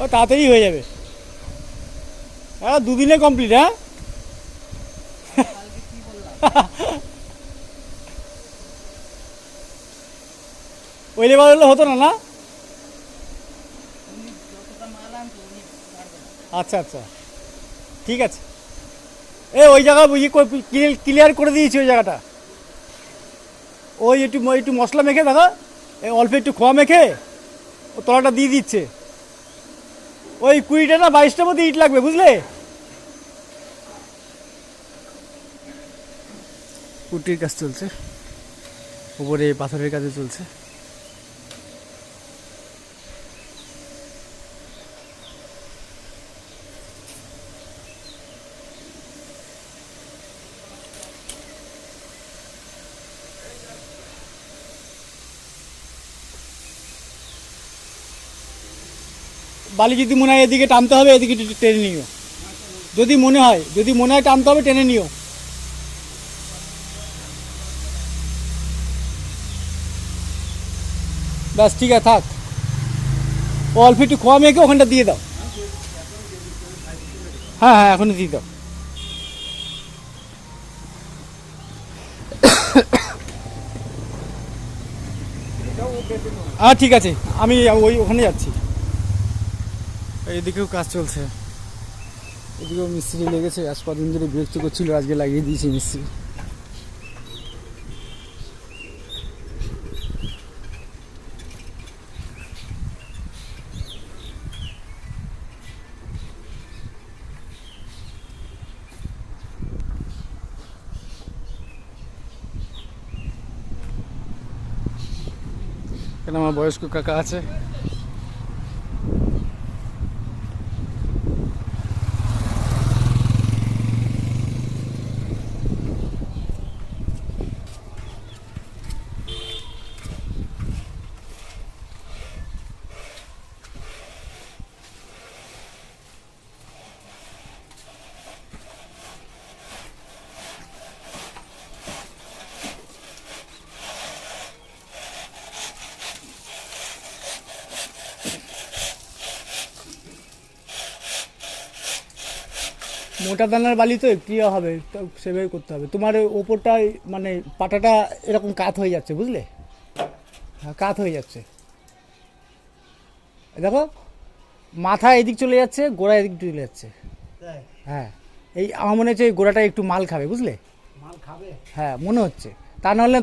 ও তাড়াতাড়ি হয়ে যাবে। হ্যাঁ, দুদিনে কমপ্লিট। হ্যাঁ, ওই লেবার হলে হতো না, না? আচ্ছা আচ্ছা, ঠিক আছে। ওই জায়গা বুঝি ক্লিয়ার করে দিয়েছি ওই জায়গাটা। ওই একটু একটু মশলা মেখে দেখো, অল্প একটু খোয়া মেখে ও তলাটা দিয়ে দিচ্ছে। ওই 20টা না 22টার মধ্যে ইট লাগবে, বুঝলে? পুটির কাজ চলছে, উপরে পাথরের কাজে চলছে। বালি যদি মনে হয় এদিকে টানতে হবে, এদিকে একটু টেনে নিও। যদি মনে হয় টানতে হবে, টেনে নিও। ব্যাস, ঠিক আছে, থাক। ও অল্প একটু খোয়া মেখে ওখানটা দিয়ে দাও। হ্যাঁ হ্যাঁ, এখনই দিয়ে দাও। ঠিক আছে, আমি ওখানে যাচ্ছি। এদিকেও কাজ চলছে, এদিকেও মিস্ত্রি লেগেছে। আজ কদিন ধরে বিরক্ত করছিল, আজকে লাগিয়ে দিয়েছি মিস্ত্রি। এখানে আমার বয়স্ক কাকা আছে। মোটা দানার বালি তো একটু হবে, তো সেভাবে করতে হবে। তোমার ওপরটায় মানে পাটাটা এরকম কাত হয়ে যাচ্ছে, বুঝলে? হ্যাঁ, কাত হয়ে যাচ্ছে। দেখো, মাথা এদিক চলে যাচ্ছে, গোড়া এদিক চলে যাচ্ছে। হ্যাঁ, আমার মনে হচ্ছে এই গোড়াটা একটু মাল খাবে, বুঝলে? হ্যাঁ, মনে হচ্ছে। তা নাহলে